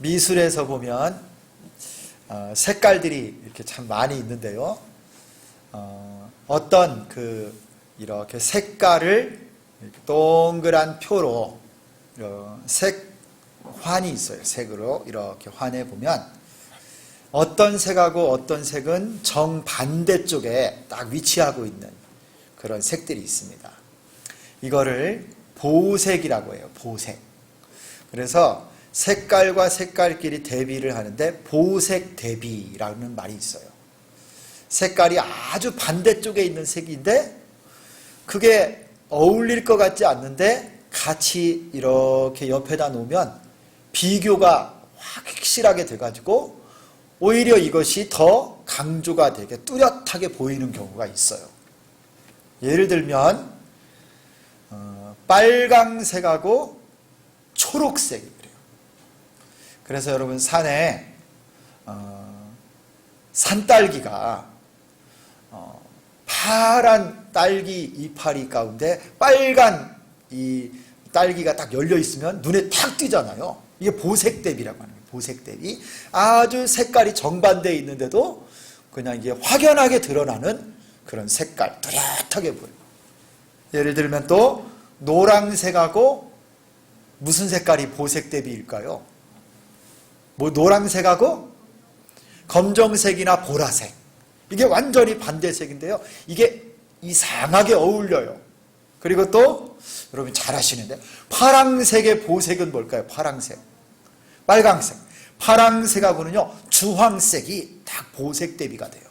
미술에서 보면 색깔들이 이렇게 참 많이 있는데요. 어떤 이렇게 색깔을 이렇게 동그란 표로 색환이 있어요. 색으로 이렇게 환해 보면 어떤 색하고 어떤 색은 정반대 쪽에 딱 위치하고 있는 그런 색들이 있습니다. 이거를 보색이라고 해요. 보색. 그래서 색깔과 색깔끼리 대비를 하는데 보색 대비라는 말이 있어요. 색깔이 아주 반대쪽에 있는 색인데 그게 어울릴 것 같지 않는데 같이 이렇게 옆에다 놓으면 비교가 확실하게 돼가지고 오히려 이것이 더 강조가 되게 뚜렷하게 보이는 경우가 있어요. 예를 들면 빨강색하고 초록색이 그래요. 그래서 여러분 산에 산딸기가 파란 딸기 이파리 가운데 빨간 이 딸기가 딱 열려 있으면 눈에 탁 띄잖아요. 이게 보색 대비라고 하는 거예요. 보색 대비. 아주 색깔이 정반대에 있는데도 그냥 이게 확연하게 드러나는 그런 색깔, 뚜렷하게 보여요. 예를 들면 또 노란색하고 무슨 색깔이 보색 대비일까요? 뭐 노란색하고 검정색이나 보라색. 이게 완전히 반대색인데요. 이게 이상하게 어울려요. 그리고 또 여러분 잘 아시는데 파랑색의 보색은 뭘까요? 파랑색. 빨강색. 파랑색하고는요. 주황색이 딱 보색 대비가 돼요.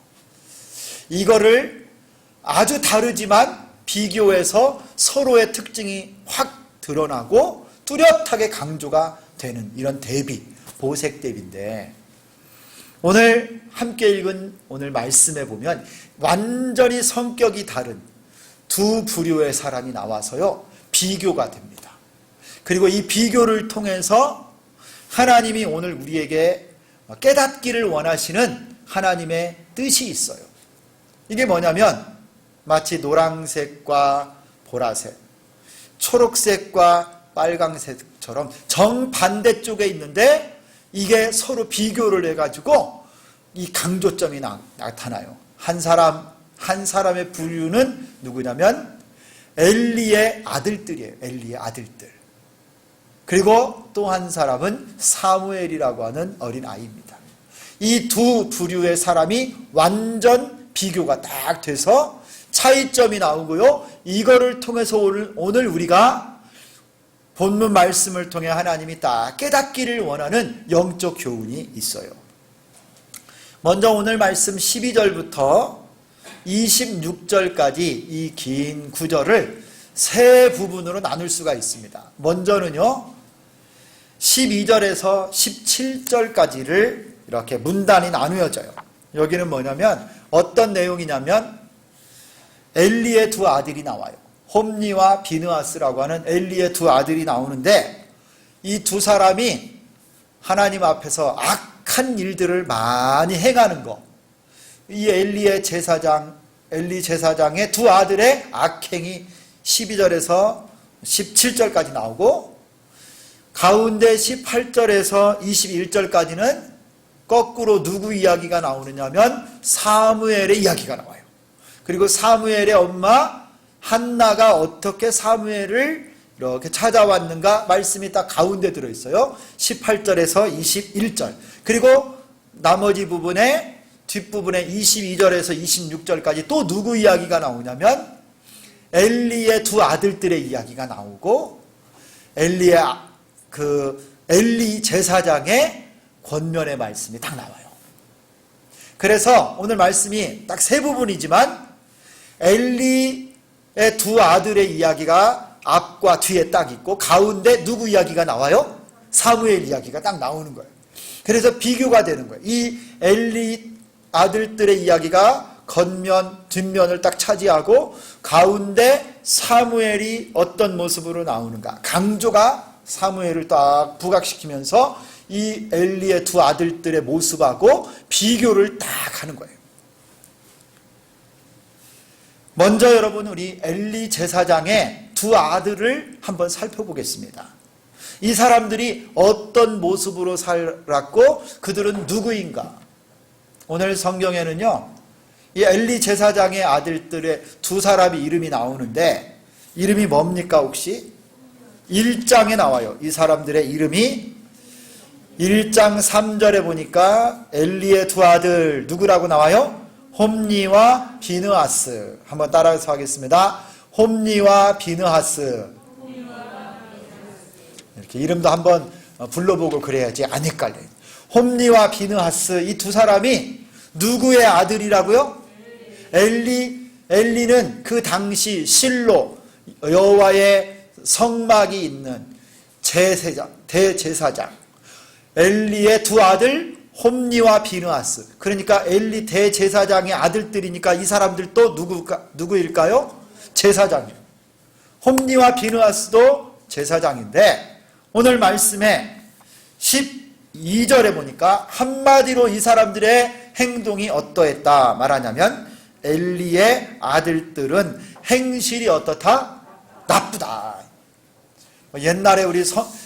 이거를 아주 다르지만 비교해서 서로의 특징이 확 드러나고 뚜렷하게 강조가 되는 이런 대비, 보색 대비인데 오늘 함께 읽은 오늘 말씀에 보면 완전히 성격이 다른 두 부류의 사람이 나와서요. 비교가 됩니다. 그리고 이 비교를 통해서 하나님이 오늘 우리에게 깨닫기를 원하시는 하나님의 뜻이 있어요. 이게 뭐냐면 마치 노란색과 보라색, 초록색과 빨강색처럼 정반대쪽에 있는데 이게 서로 비교를 해가지고 이 강조점이 나타나요. 한 사람의 부류는 누구냐면 엘리의 아들들이에요. 엘리의 아들들. 그리고 또 한 사람은 사무엘이라고 하는 어린 아이입니다. 이 두 부류의 사람이 완전 비교가 딱 돼서 차이점이 나오고요. 이거를 통해서 오늘 우리가 본문 말씀을 통해 하나님이 딱 깨닫기를 원하는 영적 교훈이 있어요. 먼저 오늘 말씀 12절부터 26절까지 이 긴 구절을 세 부분으로 나눌 수가 있습니다. 먼저는요, 12절에서 17절까지를 이렇게 문단이 나누어져요. 여기는 뭐냐면 어떤 내용이냐면 엘리의 두 아들이 나와요. 홈니와 비느하스라고 하는 엘리의 두 아들이 나오는데 이 두 사람이 하나님 앞에서 악한 일들을 많이 행하는 거. 이 엘리 제사장의 두 아들의 악행이 12절에서 17절까지 나오고 가운데 18절에서 21절까지는 거꾸로 누구 이야기가 나오느냐면 사무엘의 이야기가 나와요. 그리고 사무엘의 엄마 한나가 어떻게 사무엘을 이렇게 찾아왔는가 말씀이 딱 가운데 들어있어요. 18절에서 21절. 그리고 나머지 부분에 뒷부분에 22절에서 26절까지 또 누구 이야기가 나오냐면 엘리의 두 아들들의 이야기가 나오고 엘리 제사장의 권면의 말씀이 딱 나와요. 그래서 오늘 말씀이 딱 세 부분이지만 엘리의 두 아들의 이야기가 앞과 뒤에 딱 있고 가운데 누구 이야기가 나와요? 사무엘 이야기가 딱 나오는 거예요. 그래서 비교가 되는 거예요. 이 엘리 아들들의 이야기가 겉면, 뒷면을 딱 차지하고 가운데 사무엘이 어떤 모습으로 나오는가. 강조가 사무엘을 딱 부각시키면서 이 엘리의 두 아들들의 모습하고 비교를 딱 하는 거예요. 먼저 여러분 우리 엘리 제사장의 두 아들을 한번 살펴보겠습니다. 이 사람들이 어떤 모습으로 살았고 그들은 누구인가? 오늘 성경에는요, 이 엘리 제사장의 아들들의 두 사람이 이름이 나오는데 이름이 뭡니까 혹시? 1장에 나와요. 이 사람들의 이름이 1장 3절에 보니까 엘리의 두 아들 누구라고 나와요? 홈니와 비느하스. 한번 따라서 하겠습니다. 홈니와 비느하스. 이렇게 이름도 한번 불러보고 그래야지 안 헷갈려요. 홈니와 비느하스, 이 두 사람이 누구의 아들이라고요? 엘리는 그 당시 실로 여호와의 성막이 있는 대제사장 엘리의 두 아들 홈니와 비느하스. 그러니까 엘리 대제사장의 아들들이니까 이 사람들도 누구일까요? 제사장이에요. 홈니와 비느하스도 제사장인데 오늘 말씀에 12절에 보니까 한마디로 이 사람들의 행동이 어떠했다 말하냐면 엘리의 아들들은 행실이 어떻다? 나쁘다. 옛날에 우리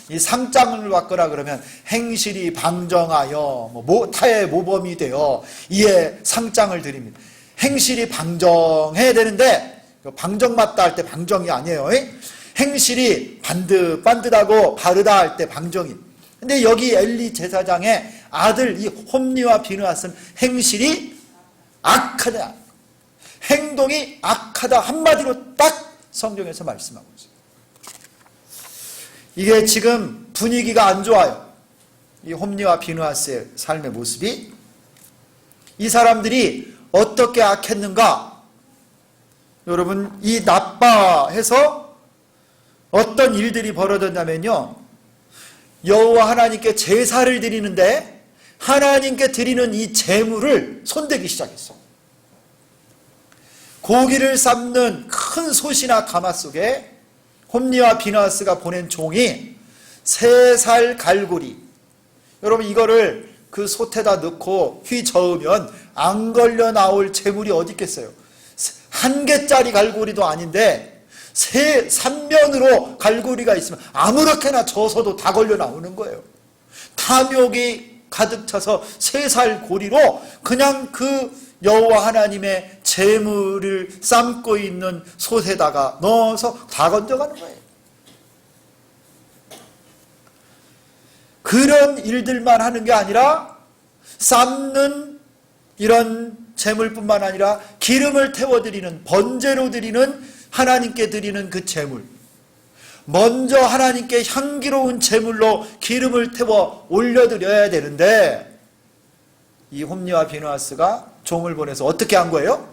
이 상장을 받거나 그러면 행실이 방정하여 타의 모범이 되어 이에 상장을 드립니다. 행실이 방정해야 되는데 방정 맞다 할 때 방정이 아니에요. 행실이 반듯하고 바르다 할 때 방정이. 근데 여기 엘리 제사장의 아들 이 홈니와 비느하스는 행실이 악하다, 행동이 악하다 한마디로 딱 성경에서 말씀하고 있어요. 이게 지금 분위기가 안 좋아요. 이 홈니와 비느하스의 삶의 모습이. 이 사람들이 어떻게 악했는가? 여러분, 이 나빠해서 어떤 일들이 벌어졌냐면요, 여호와 하나님께 제사를 드리는데 하나님께 드리는 이 제물을 손대기 시작했어. 고기를 삶는 큰 솥이나 가마 속에 홈니와 비느하스가 보낸 종이 3살 갈고리, 여러분 이거를 그 솥에다 넣고 휘 저으면 안 걸려 나올 재물이 어디 있겠어요? 1개짜리 갈고리도 아닌데 3면으로 갈고리가 있으면 아무렇게나 저어서도 다 걸려 나오는 거예요. 탐욕이 가득 차서 3살 고리로 그냥 그 여호와 하나님의 제물을 삶고 있는 솥에다가 넣어서 다 건져가는 거예요. 그런 일들만 하는 게 아니라 삶는 이런 제물뿐만 아니라 기름을 태워드리는, 번제로 드리는, 하나님께 드리는 그 제물, 먼저 하나님께 향기로운 제물로 기름을 태워 올려드려야 되는데 이 홈니와 비느하스가 종을 보내서 어떻게 한 거예요?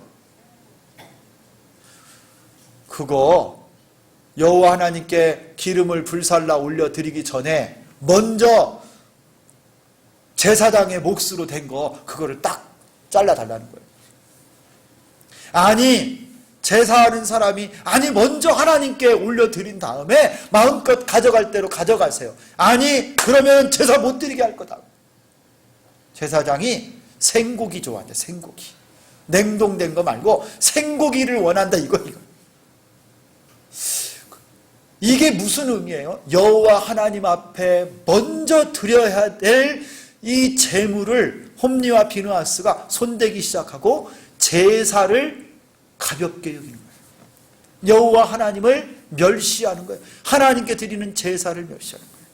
그거 여호와 하나님께 기름을 불살라 올려드리기 전에 먼저 제사장의 몫으로 된 거 그거를 딱 잘라달라는 거예요. 아니, 제사하는 사람이 먼저 하나님께 올려드린 다음에 마음껏 가져갈 대로 가져가세요. 아니, 그러면 제사 못 드리게 할 거다. 제사장이 생고기 좋아한다. 생고기. 냉동된 거 말고 생고기를 원한다. 이거. 이게 무슨 의미예요? 여호와 하나님 앞에 먼저 드려야 될 이 제물을 홈니와 비느하스가 손대기 시작하고 제사를 가볍게 여기는 거예요. 여호와 하나님을 멸시하는 거예요. 하나님께 드리는 제사를 멸시하는 거예요.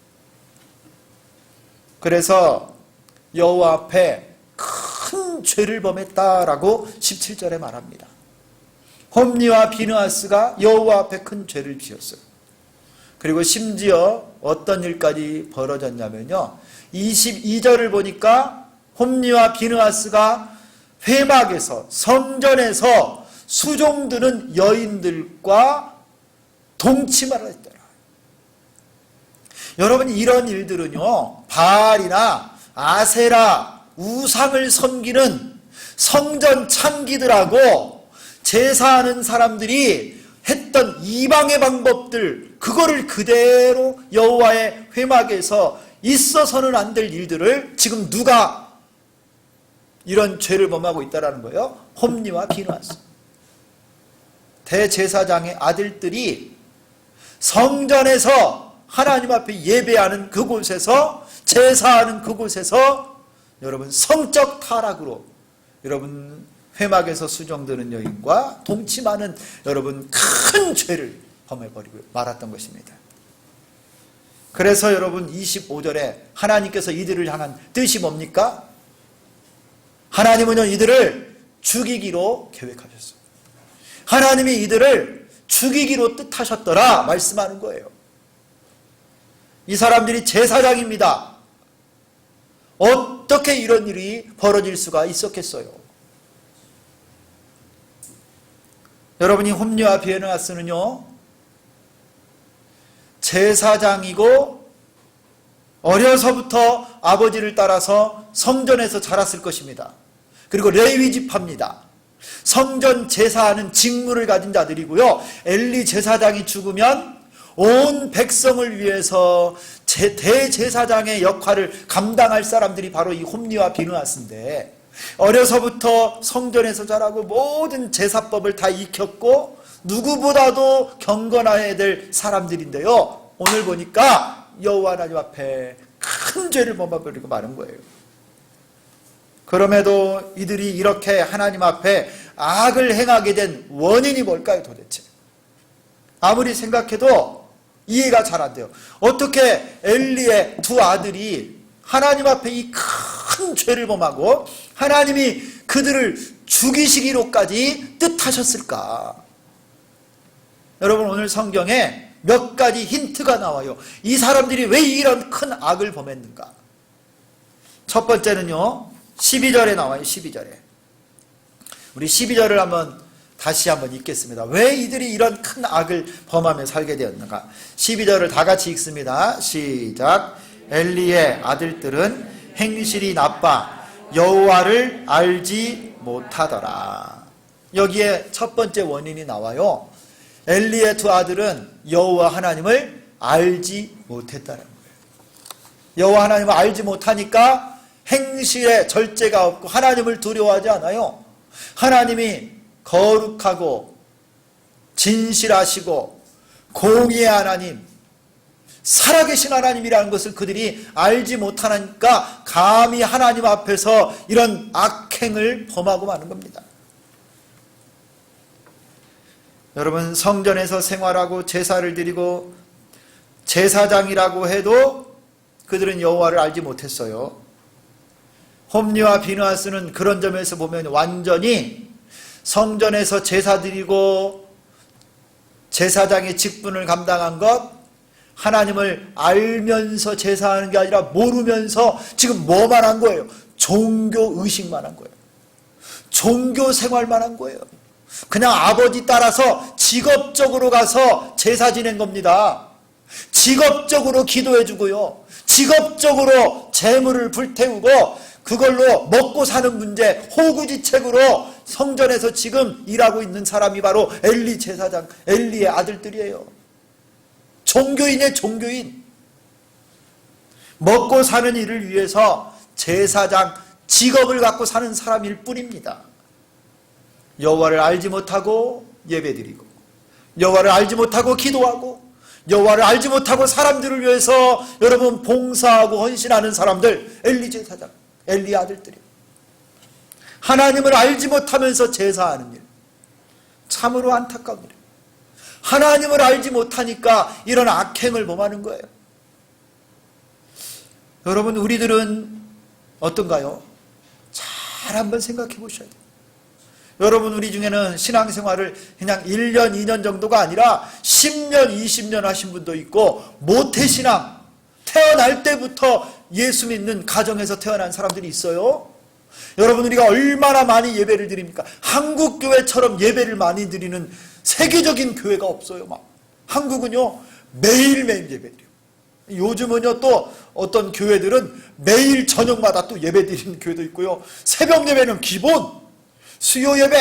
그래서 여호와 앞에 큰 죄를 범했다라고 17절에 말합니다. 홈니와 비느하스가 여호와 앞에 큰 죄를 지었어요. 그리고 심지어 어떤 일까지 벌어졌냐면요, 22절을 보니까 홈니와 비느하스가 회막에서, 성전에서 수종드는 여인들과 동침을 했더라. 여러분, 이런 일들은요, 바알이나 아세라, 우상을 섬기는 성전 창기들하고 제사하는 사람들이 했던 이방의 방법들, 그거를 그대로 여호와의 회막에서 있어서는 안 될 일들을 지금 누가 이런 죄를 범하고 있다라는 거예요? 홈니와 비느하스. 대제사장의 아들들이 성전에서 하나님 앞에 예배하는 그곳에서, 제사하는 그곳에서 여러분 성적 타락으로 여러분 회막에서 수정되는 여인과 동침하는 여러분 큰 죄를 범해버리고 말았던 것입니다. 그래서 여러분 25절에 하나님께서 이들을 향한 뜻이 뭡니까? 하나님은요 이들을 죽이기로 계획하셨어요. 하나님이 이들을 죽이기로 뜻하셨더라 말씀하는 거예요. 이 사람들이 제사장입니다. 어떻게 이런 일이 벌어질 수가 있었겠어요? 여러분이 홈리와 비에느아스는요 제사장이고 어려서부터 아버지를 따라서 성전에서 자랐을 것입니다. 그리고 레위 지파입니다. 성전 제사하는 직무를 가진 자들이고요. 엘리 제사장이 죽으면 온 백성을 위해서 대제사장의 역할을 감당할 사람들이 바로 이 홈리와 비느하스인데, 어려서부터 성전에서 자라고 모든 제사법을 다 익혔고 누구보다도 경건해야 될 사람들인데요, 오늘 보니까 여호와 하나님 앞에 큰 죄를 범해버리고 마는 거예요. 그럼에도 이들이 이렇게 하나님 앞에 악을 행하게 된 원인이 뭘까요 도대체? 아무리 생각해도 이해가 잘 안 돼요. 어떻게 엘리의 두 아들이 하나님 앞에 이 큰 죄를 범하고 하나님이 그들을 죽이시기로까지 뜻하셨을까? 여러분 오늘 성경에 몇 가지 힌트가 나와요. 이 사람들이 왜 이런 큰 악을 범했는가? 첫 번째는요 12절에 나와요. 12절에 우리 12절을 다시 한번 읽겠습니다. 왜 이들이 이런 큰 악을 범하며 살게 되었는가? 12절을 다 같이 읽습니다. 시작. 엘리의 아들들은 행실이 나빠 여호와를 알지 못하더라. 여기에 첫 번째 원인이 나와요. 엘리의 두 아들은 여호와 하나님을 알지 못했다는 거예요. 여호와 하나님을 알지 못하니까 행실에 절제가 없고 하나님을 두려워하지 않아요. 하나님이 거룩하고 진실하시고 공의의 하나님, 살아계신 하나님이라는 것을 그들이 알지 못하니까 감히 하나님 앞에서 이런 악행을 범하고 마는 겁니다. 여러분 성전에서 생활하고 제사를 드리고 제사장이라고 해도 그들은 여호와를 알지 못했어요. 홈리와 비느하스는 그런 점에서 보면 완전히 성전에서 제사 드리고 제사장의 직분을 감당한 것, 하나님을 알면서 제사하는 게 아니라 모르면서 지금 뭐만 한 거예요? 종교 의식만 한 거예요. 종교 생활만 한 거예요. 그냥 아버지 따라서 직업적으로 가서 제사 지낸 겁니다. 직업적으로 기도해주고요. 직업적으로 재물을 불태우고 그걸로 먹고 사는 문제 호구지책으로 성전에서 지금 일하고 있는 사람이 바로 엘리 제사장, 엘리의 아들들이에요. 종교인의 종교인. 먹고 사는 일을 위해서 제사장 직업을 갖고 사는 사람일 뿐입니다. 여호와를 알지 못하고 예배드리고 여호와를 알지 못하고 기도하고 여호와를 알지 못하고 사람들을 위해서 여러분 봉사하고 헌신하는 사람들, 엘리 제사장, 엘리 아들들이에요. 하나님을 알지 못하면서 제사하는 일, 참으로 안타까운 일이에요. 하나님을 알지 못하니까 이런 악행을 범하는 거예요. 여러분 우리들은 어떤가요? 잘 한번 생각해 보셔야 돼요. 여러분 우리 중에는 신앙생활을 그냥 1년 2년 정도가 아니라 10년 20년 하신 분도 있고 모태신앙, 태어날 때부터 예수 믿는 가정에서 태어난 사람들이 있어요. 여러분 우리가 얼마나 많이 예배를 드립니까? 한국 교회처럼 예배를 많이 드리는 세계적인 교회가 없어요. 한국은요 매일매일 예배드려요. 요즘은요 또 어떤 교회들은 매일 저녁마다 또 예배 드리는 교회도 있고요. 새벽 예배는 기본, 수요 예배,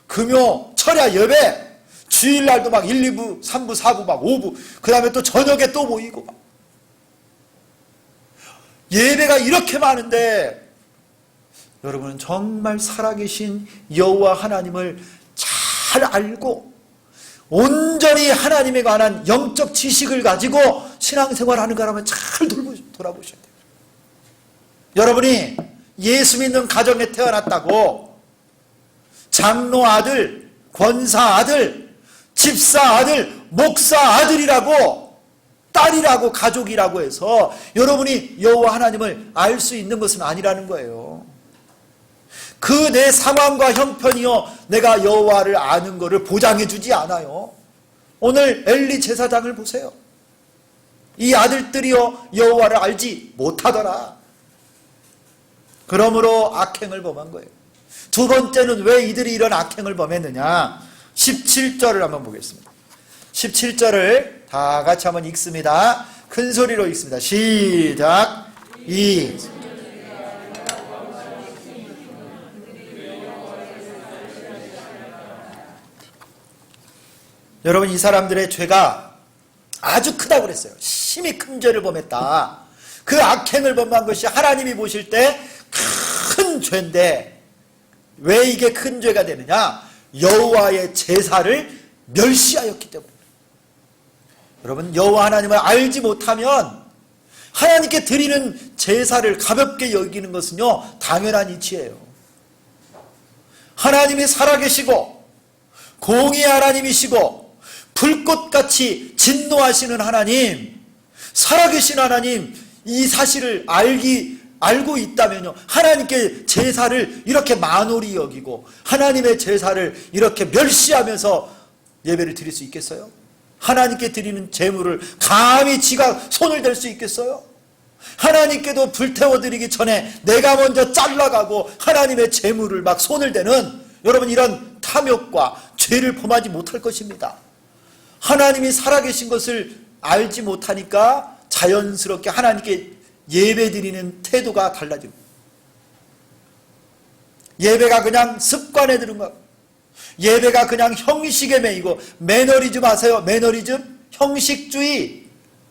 금요 철야 예배, 주일날도 막 1, 2부, 3부, 4부, 막 5부, 그 다음에 또 저녁에 또 모이고 막. 예배가 이렇게 많은데 여러분은 정말 살아계신 여호와 하나님을 잘 알고 온전히 하나님에 관한 영적 지식을 가지고 신앙생활하는 거라면 잘 돌아보셔야 돼요. 여러분이 예수 믿는 가정에 태어났다고 장로 아들, 권사 아들, 집사 아들, 목사 아들이라고 딸이라고 가족이라고 해서 여러분이 여호와 하나님을 알 수 있는 것은 아니라는 거예요. 그 내 상황과 형편이요 내가 여호와를 아는 것을 보장해 주지 않아요. 오늘 엘리 제사장을 보세요. 이 아들들이요 여호와를 알지 못하더라. 그러므로 악행을 범한 거예요. 두 번째는 왜 이들이 이런 악행을 범했느냐. 17절을 한번 보겠습니다. 17절을 다 같이 한번 읽습니다. 큰 소리로 읽습니다. 시작. 여러분 이 사람들의 죄가 아주 크다고 그랬어요. 심히 큰 죄를 범했다. 그 악행을 범한 것이 하나님이 보실 때 큰 죄인데 왜 이게 큰 죄가 되느냐? 여호와의 제사를 멸시하였기 때문에. 여러분 여호와 하나님을 알지 못하면 하나님께 드리는 제사를 가볍게 여기는 것은요 당연한 이치예요. 하나님이 살아계시고 공의의 하나님이시고 불꽃같이 진노하시는 하나님, 살아계신 하나님, 이 사실을 알고 있다면요 하나님께 제사를 이렇게 만홀히 여기고 하나님의 제사를 이렇게 멸시하면서 예배를 드릴 수 있겠어요? 하나님께 드리는 제물을 감히 지가 손을 댈 수 있겠어요? 하나님께도 불태워드리기 전에 내가 먼저 잘라가고 하나님의 제물을 막 손을 대는 여러분 이런 탐욕과 죄를 범하지 못할 것입니다. 하나님이 살아계신 것을 알지 못하니까 자연스럽게 하나님께 예배드리는 태도가 달라집니다. 예배가 그냥 습관에 들은 것, 예배가 그냥 형식에 매이고, 매너리즘 아세요? 매너리즘? 형식주의,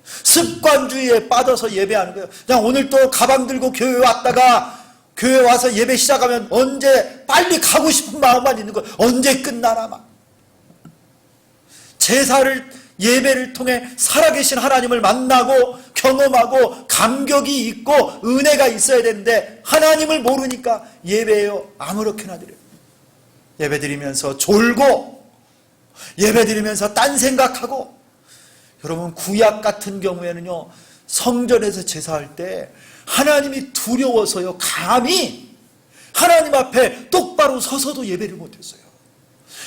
습관주의에 빠져서 예배하는 거예요. 그냥 오늘 또 가방 들고 교회 왔다가 교회 와서 예배 시작하면 언제 빨리 가고 싶은 마음만 있는 거예요. 언제 끝나나 막. 제사를 예배를 통해 살아계신 하나님을 만나고 경험하고 감격이 있고 은혜가 있어야 되는데 하나님을 모르니까 예배예요 아무렇게나 드려요. 예배 드리면서 졸고 예배 드리면서 딴 생각하고. 여러분 구약 같은 경우에는요 성전에서 제사할 때 하나님이 두려워서요 감히 하나님 앞에 똑바로 서서도 예배를 못했어요.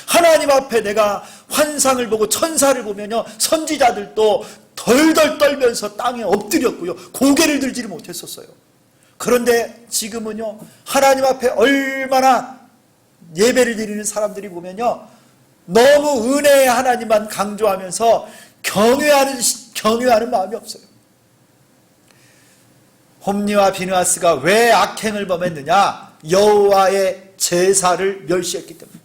하나님 앞에 내가 환상을 보고 천사를 보면요 선지자들도 덜덜 떨면서 땅에 엎드렸고요 고개를 들지를 못했었어요. 그런데 지금은요 하나님 앞에 얼마나 예배를 드리는 사람들이 보면요 너무 은혜의 하나님만 강조하면서 경외하는 마음이 없어요. 홈리와 비느하스가 왜 악행을 범했느냐? 여호와의 제사를 멸시했기 때문에.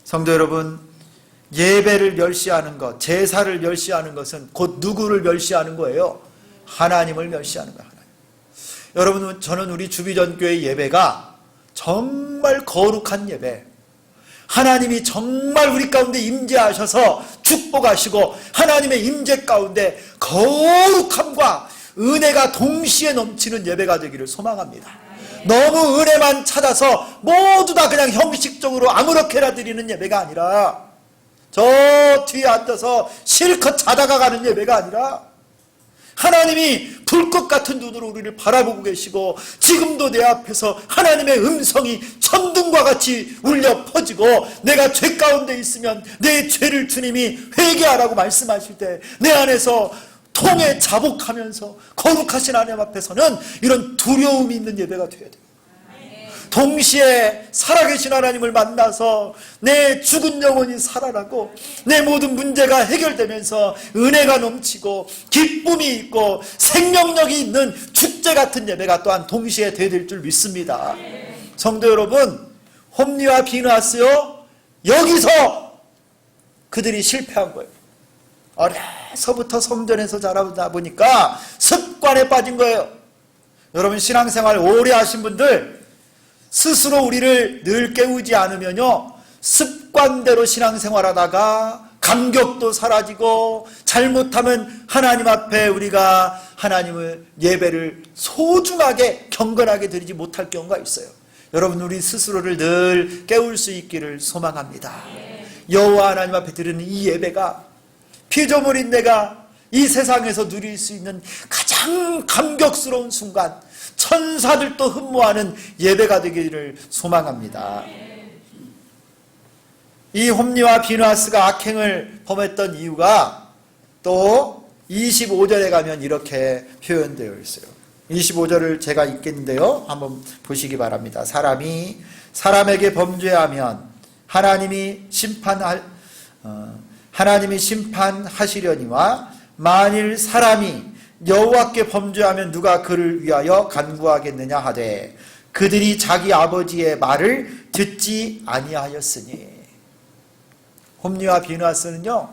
성도 여러분, 예배를 멸시하는 것, 제사를 멸시하는 것은 곧 누구를 멸시하는 거예요? 하나님을 멸시하는 거예요. 하나님. 여러분, 저는 우리 주비전교회 예배가 정말 거룩한 예배, 하나님이 정말 우리 가운데 임재하셔서 축복하시고 하나님의 임재 가운데 거룩함과 은혜가 동시에 넘치는 예배가 되기를 소망합니다. 너무 은혜만 찾아서 모두 다 그냥 형식적으로 아무렇게나 드리는 예배가 아니라 저 뒤에 앉아서 실컷 자다가 가는 예배가 아니라 하나님이 불꽃 같은 눈으로 우리를 바라보고 계시고 지금도 내 앞에서 하나님의 음성이 천둥과 같이 울려 퍼지고 내가 죄 가운데 있으면 내 죄를 주님이 회개하라고 말씀하실 때 내 안에서 통에 자복하면서 거룩하신 하나님 앞에서는 이런 두려움이 있는 예배가 되어야 돼요. 동시에 살아계신 하나님을 만나서 내 죽은 영혼이 살아나고 내 모든 문제가 해결되면서 은혜가 넘치고 기쁨이 있고 생명력이 있는 축제 같은 예배가 또한 동시에 되어야 줄 믿습니다. 성도 여러분, 홈리와 비느하스요 여기서 그들이 실패한 거예요. 어려서부터 성전에서 자라다 보니까 습관에 빠진 거예요. 여러분 신앙생활 오래 하신 분들 스스로 우리를 늘 깨우지 않으면요 습관대로 신앙생활하다가 감격도 사라지고 잘못하면 하나님 앞에 우리가 하나님을 예배를 소중하게 경건하게 드리지 못할 경우가 있어요. 여러분, 우리 스스로를 늘 깨울 수 있기를 소망합니다. 여호와 하나님 앞에 드리는 이 예배가 피조물인 내가 이 세상에서 누릴 수 있는 가장 감격스러운 순간, 천사들도 흠모하는 예배가 되기를 소망합니다. 이 홈리와 비누아스가 악행을 범했던 이유가 또 25절에 가면 이렇게 표현되어 있어요. 25절을 제가 읽겠는데요, 한번 보시기 바랍니다. 사람이 사람에게 범죄하면 하나님이 심판하시려니와 만일 사람이 여호와께 범죄하면 누가 그를 위하여 간구하겠느냐 하되 그들이 자기 아버지의 말을 듣지 아니하였으니. 홈리와 비누아스는요,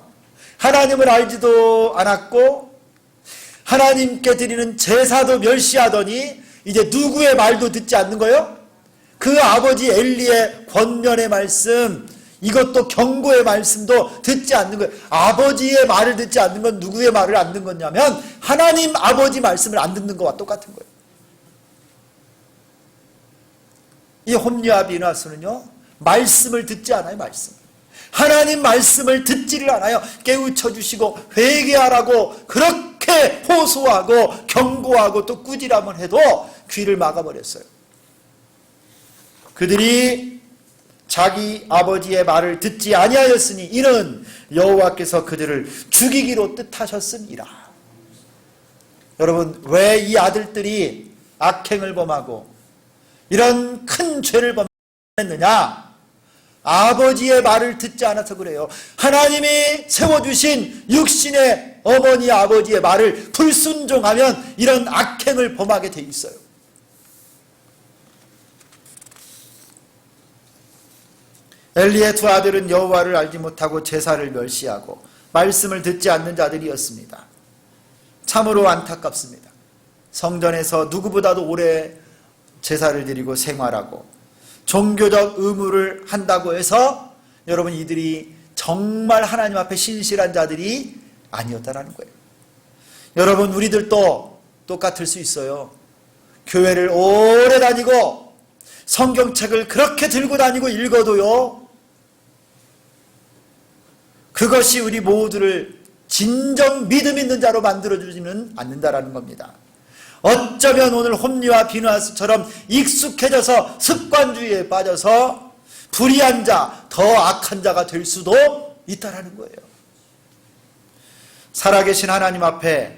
하나님을 알지도 않았고 하나님께 드리는 제사도 멸시하더니 이제 누구의 말도 듣지 않는 거예요? 그 아버지 엘리의 권면의 말씀, 이것도 경고의 말씀도 듣지 않는 거예요. 아버지의 말을 듣지 않는 건 누구의 말을 안 듣는 거냐면 하나님 아버지 말씀을 안 듣는 것과 똑같은 거예요. 이 홈리와 비누아스는요, 말씀을 듣지 않아요. 말씀, 하나님 말씀을 듣지를 않아요. 깨우쳐 주시고 회개하라고 그렇게 호소하고 경고하고 또 꾸지람을 해도 귀를 막아버렸어요. 그들이 자기 아버지의 말을 듣지 아니하였으니 이는 여호와께서 그들을 죽이기로 뜻하셨음이라. 여러분, 왜 이 아들들이 악행을 범하고 이런 큰 죄를 범했느냐? 아버지의 말을 듣지 않아서 그래요. 하나님이 세워주신 육신의 어머니 아버지의 말을 불순종하면 이런 악행을 범하게 돼 있어요. 엘리의 두 아들은 여호와를 알지 못하고 제사를 멸시하고 말씀을 듣지 않는 자들이었습니다. 참으로 안타깝습니다. 성전에서 누구보다도 오래 제사를 드리고 생활하고 종교적 의무를 한다고 해서 여러분, 이들이 정말 하나님 앞에 신실한 자들이 아니었다라는 거예요. 여러분, 우리들도 똑같을 수 있어요. 교회를 오래 다니고 성경책을 그렇게 들고 다니고 읽어도요, 그것이 우리 모두를 진정 믿음 있는 자로 만들어주지는 않는다라는 겁니다. 어쩌면 오늘 홈리와 비누아스처럼 익숙해져서 습관주의에 빠져서 불의한 자, 더 악한 자가 될 수도 있다라는 거예요. 살아계신 하나님 앞에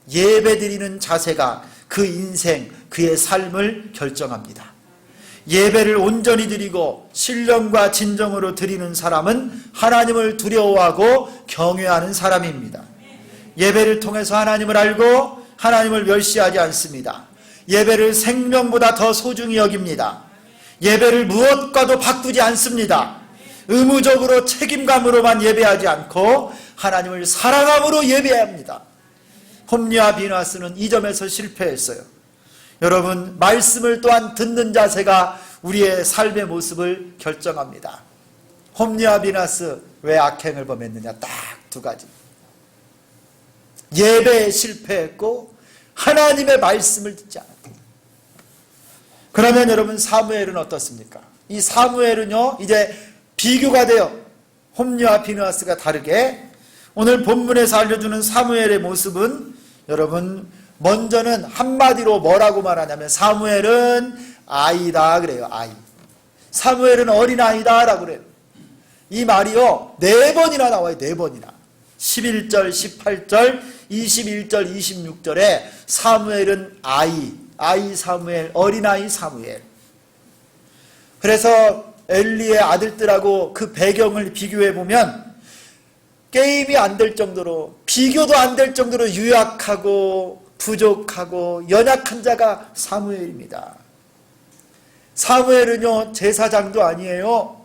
예배드리는 자세가 그 인생, 그의 삶을 결정합니다. 예배를 온전히 드리고 신령과 진정으로 드리는 사람은 하나님을 두려워하고 경외하는 사람입니다. 예배를 통해서 하나님을 알고 하나님을 멸시하지 않습니다. 예배를 생명보다 더 소중히 여깁니다. 예배를 무엇과도 바꾸지 않습니다. 의무적으로 책임감으로만 예배하지 않고 하나님을 사랑함으로 예배해야 합니다. 홈리와 비누아스는 이 점에서 실패했어요. 여러분, 말씀을 또한 듣는 자세가 우리의 삶의 모습을 결정합니다. 홈리와 비누아스 왜 악행을 범했느냐? 딱 두 가지. 예배에 실패했고 하나님의 말씀을 듣지 않았다. 그러면 여러분, 사무엘은 어떻습니까? 이 사무엘은요, 이제 비교가 돼요. 홈리와 비누아스가 다르게 오늘 본문에서 알려주는 사무엘의 모습은 여러분, 먼저는 한마디로 뭐라고 말하냐면 사무엘은 아이다 그래요. 아이. 사무엘은 어린아이다 라고 그래요. 이 말이요, 4번이나 나와요. 4번이나. 11절, 18절, 21절, 26절에 사무엘은 아이 사무엘, 어린아이 사무엘. 그래서 엘리의 아들들하고 그 배경을 비교해 보면 게임이 안 될 정도로, 비교도 안 될 정도로 유약하고 부족하고 연약한 자가 사무엘입니다. 사무엘은요, 제사장도 아니에요.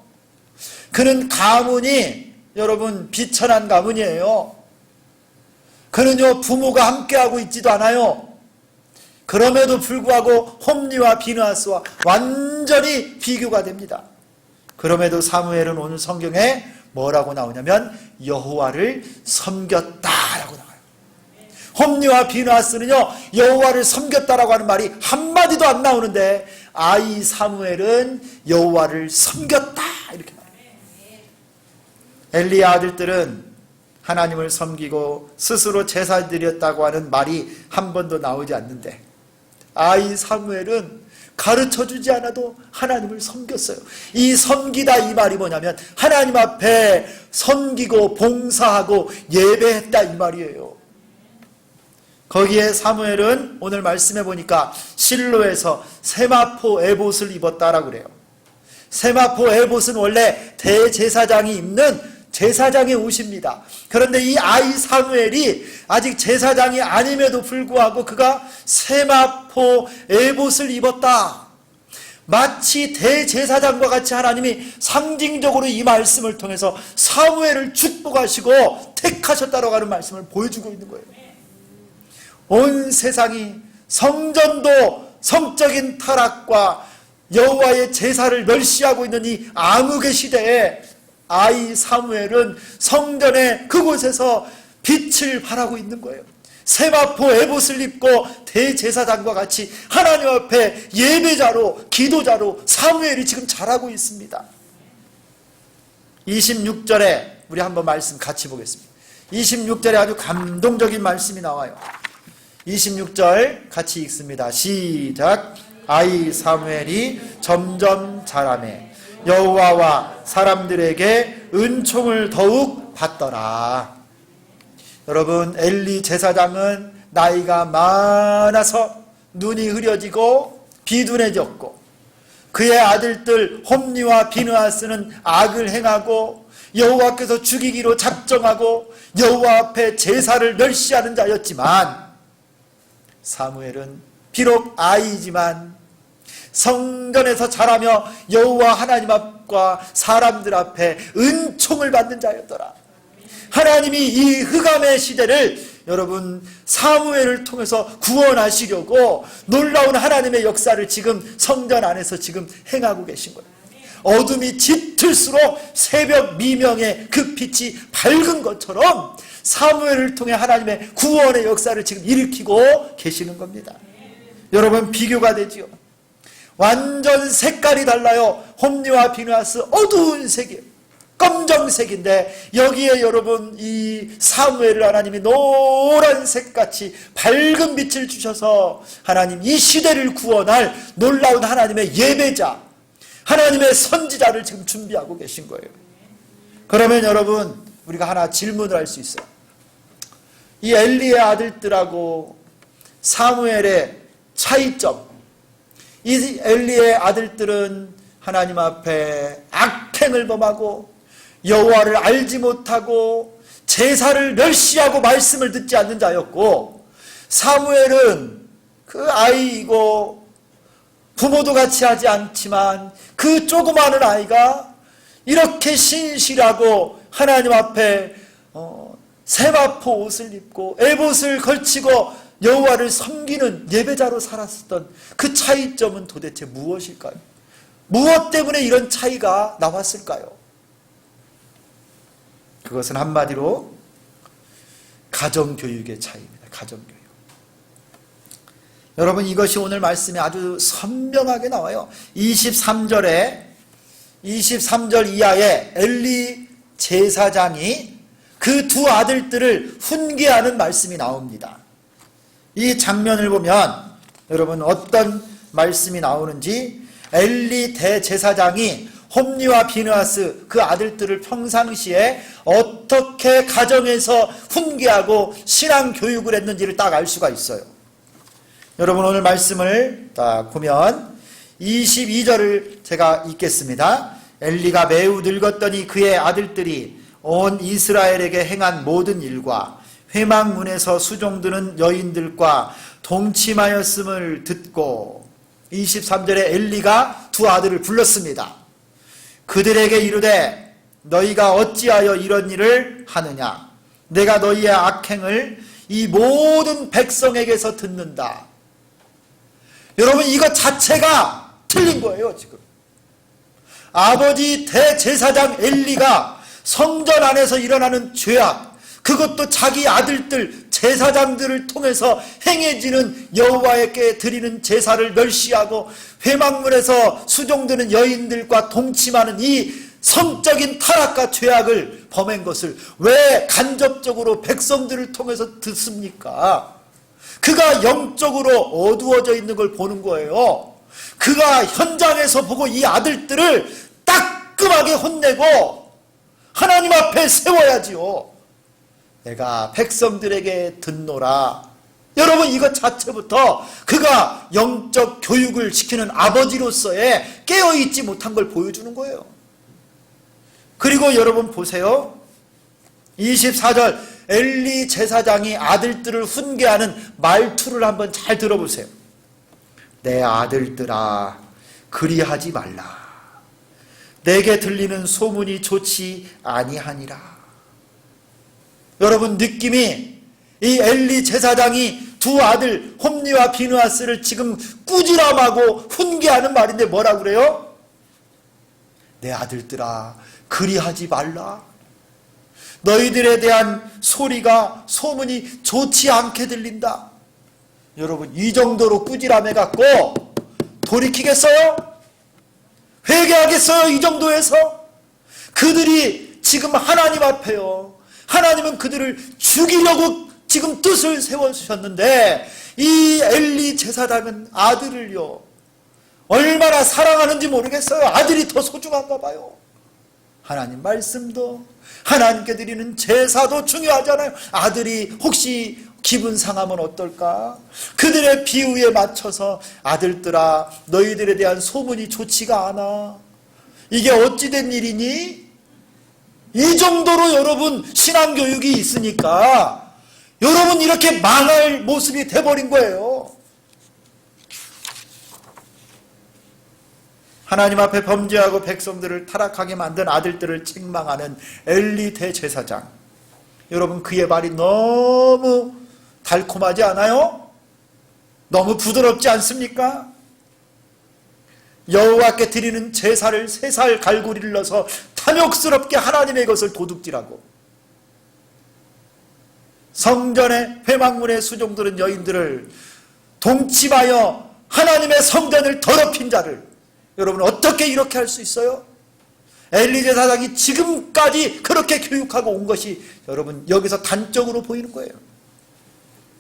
그는 가문이 여러분 비천한 가문이에요. 그는요, 부모가 함께하고 있지도 않아요. 그럼에도 불구하고 홈리와 비누아스와 완전히 비교가 됩니다. 그럼에도 사무엘은 오늘 성경에 뭐라고 나오냐면 여호와를 섬겼다라고 나와요. 홈리와 비느하스는요 여호와를 섬겼다라고 하는 말이 한마디도 안 나오는데 아이 사무엘은 여호와를 섬겼다 이렇게 말해요. 엘리의 아들들은 하나님을 섬기고 스스로 제사 드렸다고 하는 말이 한 번도 나오지 않는데 아이 사무엘은 가르쳐주지 않아도 하나님을 섬겼어요. 이 섬기다 이 말이 뭐냐면 하나님 앞에 섬기고 봉사하고 예배했다 이 말이에요. 거기에 사무엘은 오늘 말씀해 보니까 실로에서 세마포 에봇을 입었다라고 그래요. 세마포 에봇은 원래 대제사장이 입는 제사장의 옷입니다. 그런데 이 아이 사무엘이 아직 제사장이 아님에도 불구하고 그가 세마포 에봇을 입었다. 마치 대제사장과 같이 하나님이 상징적으로 이 말씀을 통해서 사무엘을 축복하시고 택하셨다라고 하는 말씀을 보여주고 있는 거예요. 온 세상이 성전도 성적인 타락과 여호와의 제사를 멸시하고 있는 이 암흑의 시대에 아이 사무엘은 성전의 그곳에서 빛을 발하고 있는 거예요. 세마포 에봇을 입고 대제사장과 같이 하나님 앞에 예배자로 기도자로 사무엘이 지금 자라고 있습니다. 26절에 우리 한번 말씀 같이 보겠습니다. 26절에 아주 감동적인 말씀이 나와요. 26절 같이 읽습니다. 시작. 아이 사무엘이 점점 자라매 여호와와 사람들에게 은총을 더욱 받더라. 여러분, 엘리 제사장은 나이가 많아서 눈이 흐려지고 비둔해졌고 그의 아들들 홈리와 비느하스는 악을 행하고 여호와께서 죽이기로 작정하고 여호와 앞에 제사를 멸시하는 자였지만 사무엘은 비록 아이지만 성전에서 자라며 여호와 하나님 앞과 사람들 앞에 은총을 받는 자였더라. 하나님이 이 흑암의 시대를 여러분 사무엘을 통해서 구원하시려고 놀라운 하나님의 역사를 지금 성전 안에서 지금 행하고 계신 거예요. 어둠이 짙을수록 새벽 미명의 그 빛이 밝은 것처럼 사무엘을 통해 하나님의 구원의 역사를 지금 일으키고 계시는 겁니다. 여러분, 비교가 되지요. 완전 색깔이 달라요. 홈리와 비느하스 어두운 색이에요. 검정색인데 여기에 여러분 이 사무엘을 하나님이 노란색같이 밝은 빛을 주셔서 하나님 이 시대를 구원할 놀라운 하나님의 예배자, 하나님의 선지자를 지금 준비하고 계신 거예요. 그러면 여러분 우리가 하나 질문을 할 수 있어요. 이 엘리의 아들들하고 사무엘의 차이점, 이 엘리의 아들들은 하나님 앞에 악행을 범하고 여호와를 알지 못하고 제사를 멸시하고 말씀을 듣지 않는 자였고, 사무엘은 그 아이이고 부모도 같이 하지 않지만 그 조그마한 아이가 이렇게 신실하고 하나님 앞에 세마포 옷을 입고 에봇을 걸치고 여호와를 섬기는 예배자로 살았었던 그 차이점은 도대체 무엇일까요? 무엇 때문에 이런 차이가 나왔을까요? 그것은 한마디로 가정교육의 차이입니다. 가정교육. 여러분, 이것이 오늘 말씀에 아주 선명하게 나와요. 23절 이하에 엘리 제사장이 그 두 아들들을 훈계하는 말씀이 나옵니다. 이 장면을 보면 여러분 어떤 말씀이 나오는지, 엘리 대제사장이 홈리와 비느하스 그 아들들을 평상시에 어떻게 가정에서 훈계하고 신앙 교육을 했는지를 딱 알 수가 있어요. 여러분 오늘 말씀을 딱 보면 22절을 제가 읽겠습니다. 엘리가 매우 늙었더니 그의 아들들이 온 이스라엘에게 행한 모든 일과 회막문에서 수종드는 여인들과 동침하였음을 듣고, 23절에 엘리가 두 아들을 불렀습니다. 그들에게 이르되 너희가 어찌하여 이런 일을 하느냐? 내가 너희의 악행을 이 모든 백성에게서 듣는다. 여러분, 이것 자체가 틀린 거예요. 지금 아버지 대제사장 엘리가 성전 안에서 일어나는 죄악, 그것도 자기 아들들 제사장들을 통해서 행해지는 여호와께 드리는 제사를 멸시하고 회막문에서 수종드는 여인들과 동침하는 이 성적인 타락과 죄악을 범한 것을 왜 간접적으로 백성들을 통해서 듣습니까? 그가 영적으로 어두워져 있는 걸 보는 거예요. 그가 현장에서 보고 이 아들들을 따끔하게 혼내고 하나님 앞에 세워야지요. 내가 백성들에게 듣노라. 여러분, 이것 자체부터 그가 영적 교육을 시키는 아버지로서의 깨어있지 못한 걸 보여주는 거예요. 그리고 여러분 보세요. 24절 엘리 제사장이 아들들을 훈계하는 말투를 한번 잘 들어보세요. 내 아들들아, 그리하지 말라. 내게 들리는 소문이 좋지 아니하니라. 여러분, 느낌이 이 엘리 제사장이 두 아들 홈니와 비느하스를 지금 꾸지람하고 훈계하는 말인데 뭐라고 그래요? 내 아들들아, 그리하지 말라. 너희들에 대한 소문이 좋지 않게 들린다. 여러분, 이 정도로 꾸지람해갖고 돌이키겠어요? 회개하겠어요? 이 정도에서? 그들이 지금 하나님 앞에요. 하나님은 그들을 죽이려고 지금 뜻을 세워주셨는데 이 엘리 제사장은 아들을요, 얼마나 사랑하는지 모르겠어요. 아들이 더 소중한가 봐요. 하나님 말씀도 하나님께 드리는 제사도 중요하잖아요. 아들이 혹시 기분 상하면 어떨까? 그들의 비유에 맞춰서 아들들아, 너희들에 대한 소문이 좋지가 않아. 이게 어찌된 일이니? 이 정도로 여러분 신앙교육이 있으니까 여러분 이렇게 망할 모습이 돼버린 거예요. 하나님 앞에 범죄하고 백성들을 타락하게 만든 아들들을 책망하는 엘리 대제사장. 여러분, 그의 말이 너무 달콤하지 않아요? 너무 부드럽지 않습니까? 여호와께 드리는 제사를 3살 갈고리를 넣어서 탐욕스럽게 하나님의 것을 도둑질하고 성전의 회막문에 수종드는 여인들을 동침하여 하나님의 성전을 더럽힌 자를, 여러분 어떻게 이렇게 할 수 있어요? 엘리 제사장이 지금까지 그렇게 교육하고 온 것이 여러분 여기서 단적으로 보이는 거예요.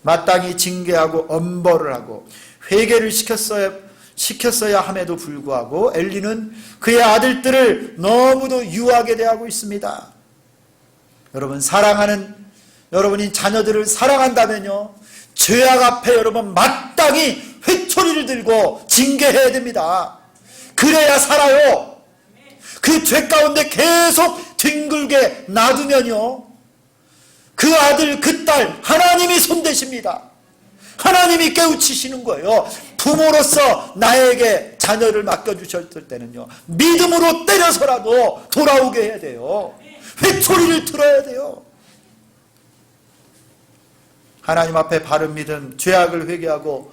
마땅히 징계하고 엄벌을 하고 회개를 시켰어야 함에도 불구하고 엘리는 그의 아들들을 너무도 유하게 대하고 있습니다. 여러분, 여러분이 자녀들을 사랑한다면요, 죄악 앞에 여러분 마땅히 회초리를 들고 징계해야 됩니다. 그래야 살아요. 그 죄 가운데 계속 뒹굴게 놔두면요, 그 아들 그 딸 하나님이 손대십니다. 하나님이 깨우치시는 거예요. 부모로서 나에게 자녀를 맡겨주셨을 때는요, 믿음으로 때려서라도 돌아오게 해야 돼요. 회초리를 들어야 돼요. 하나님 앞에 바른 믿음, 죄악을 회개하고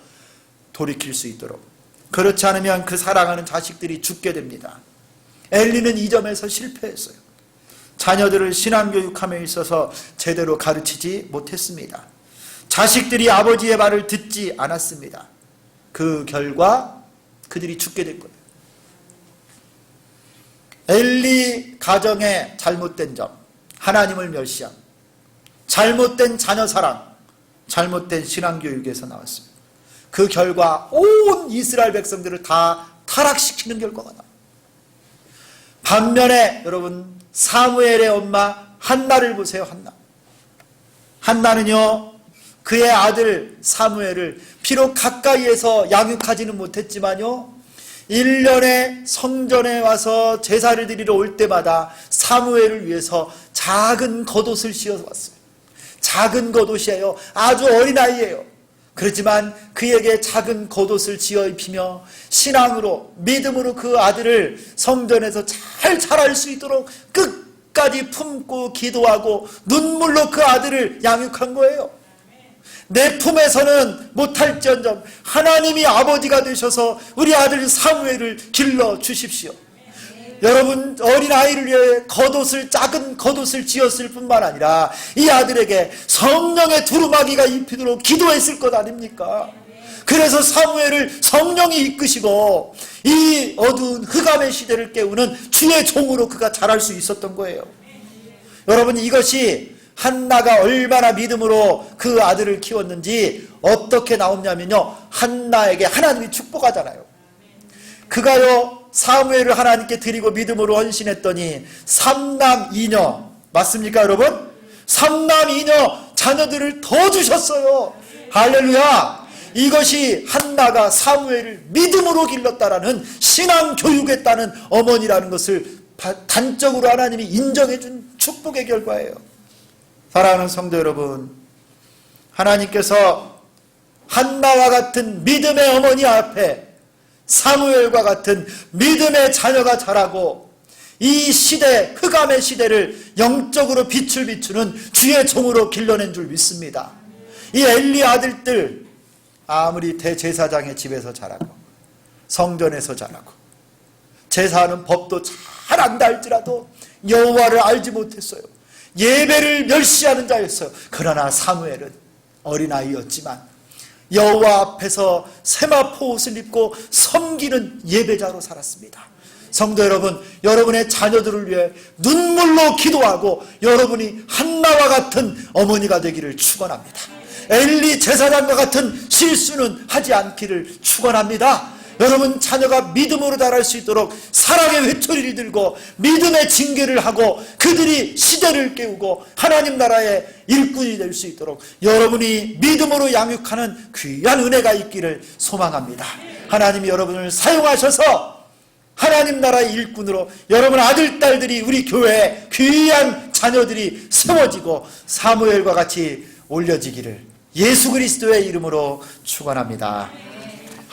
돌이킬 수 있도록. 그렇지 않으면 그 사랑하는 자식들이 죽게 됩니다. 엘리는 이 점에서 실패했어요. 자녀들을 신앙교육함에 있어서 제대로 가르치지 못했습니다. 자식들이 아버지의 말을 듣지 않았습니다. 그 결과 그들이 죽게 된 거예요. 엘리 가정의 잘못된 점, 하나님을 멸시함, 잘못된 자녀 사랑, 잘못된 신앙교육에서 나왔습니다. 그 결과 온 이스라엘 백성들을 다 타락시키는 결과가 나와요. 반면에 여러분 사무엘의 엄마 한나를 보세요. 한나는요, 그의 아들 사무엘을 비록 가까이에서 양육하지는 못했지만요, 1년에 성전에 와서 제사를 드리러 올 때마다 사무엘을 위해서 작은 겉옷을 씌워왔어요. 작은 겉옷이에요. 아주 어린아이예요. 그렇지만 그에게 작은 겉옷을 지어 입히며 신앙으로, 믿음으로 그 아들을 성전에서 잘 자랄 수 있도록 끝까지 품고 기도하고 눈물로 그 아들을 양육한 거예요. 내 품에서는 못할지언정 하나님이 아버지가 되셔서 우리 아들 사무엘을 길러 주십시오. 여러분 어린아이를 위해 작은 겉옷을 지었을 뿐만 아니라 이 아들에게 성령의 두루마기가 입히도록 기도했을 것 아닙니까? 그래서 사무엘을 성령이 이끄시고 이 어두운 흑암의 시대를 깨우는 주의 종으로 그가 자랄 수 있었던 거예요. 여러분, 이것이 한나가 얼마나 믿음으로 그 아들을 키웠는지 어떻게 나오냐면요, 한나에게 하나님이 축복하잖아요. 그가요 사무엘을 하나님께 드리고 믿음으로 헌신했더니 3남 2녀, 맞습니까 여러분? 3남 2녀 자녀들을 더 주셨어요. 할렐루야. 이것이 한나가 사무엘을 믿음으로 길렀다라는 신앙 교육했다는 어머니라는 것을 단적으로 하나님이 인정해 준 축복의 결과예요. 사랑하는 성도 여러분, 하나님께서 한나와 같은 믿음의 어머니 앞에 사무엘과 같은 믿음의 자녀가 자라고 이 시대, 흑암의 시대를 영적으로 빛을 비추는 주의 종으로 길러낸 줄 믿습니다. 이 엘리 아들들 아무리 대제사장의 집에서 자라고 성전에서 자라고 제사하는 법도 잘 안다 할지라도 여호와를 알지 못했어요. 예배를 멸시하는 자였어요. 그러나 사무엘은 어린아이였지만 여호와 앞에서 세마포 옷을 입고 섬기는 예배자로 살았습니다. 성도 여러분, 여러분의 자녀들을 위해 눈물로 기도하고 여러분이 한나와 같은 어머니가 되기를 축원합니다. 엘리 제사장과 같은 실수는 하지 않기를 축원합니다. 여러분 자녀가 믿음으로 자랄 수 있도록 사랑의 회초리를 들고 믿음의 징계를 하고 그들이 시대를 깨우고 하나님 나라의 일꾼이 될 수 있도록 여러분이 믿음으로 양육하는 귀한 은혜가 있기를 소망합니다. 하나님이 여러분을 사용하셔서 하나님 나라의 일꾼으로 여러분 아들, 딸들이 우리 교회에 귀한 자녀들이 세워지고 사무엘과 같이 올려지기를 예수 그리스도의 이름으로 축원합니다.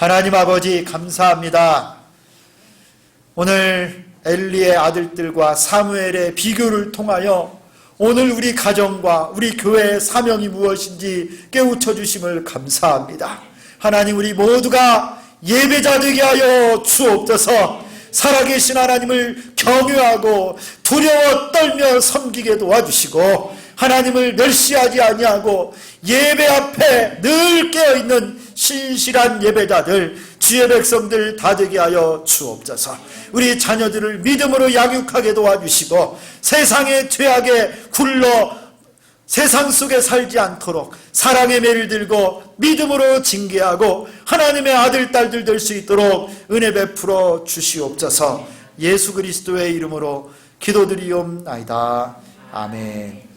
하나님 아버지 감사합니다. 오늘 엘리의 아들들과 사무엘의 비교를 통하여 오늘 우리 가정과 우리 교회의 사명이 무엇인지 깨우쳐 주심을 감사합니다. 하나님, 우리 모두가 예배자 되게 하여 주옵소서. 살아계신 하나님을 경외하고 두려워 떨며 섬기게 도와주시고 하나님을 멸시하지 아니하고 예배 앞에 늘 깨어있는 신실한 예배자들, 주의 백성들 다 되게 하여 주옵소서. 우리 자녀들을 믿음으로 양육하게 도와주시고 세상의 죄악에 굴러 세상 속에 살지 않도록 사랑의 매를 들고 믿음으로 징계하고 하나님의 아들, 딸들 될 수 있도록 은혜 베풀어 주시옵소서. 예수 그리스도의 이름으로 기도드리옵나이다. 아멘.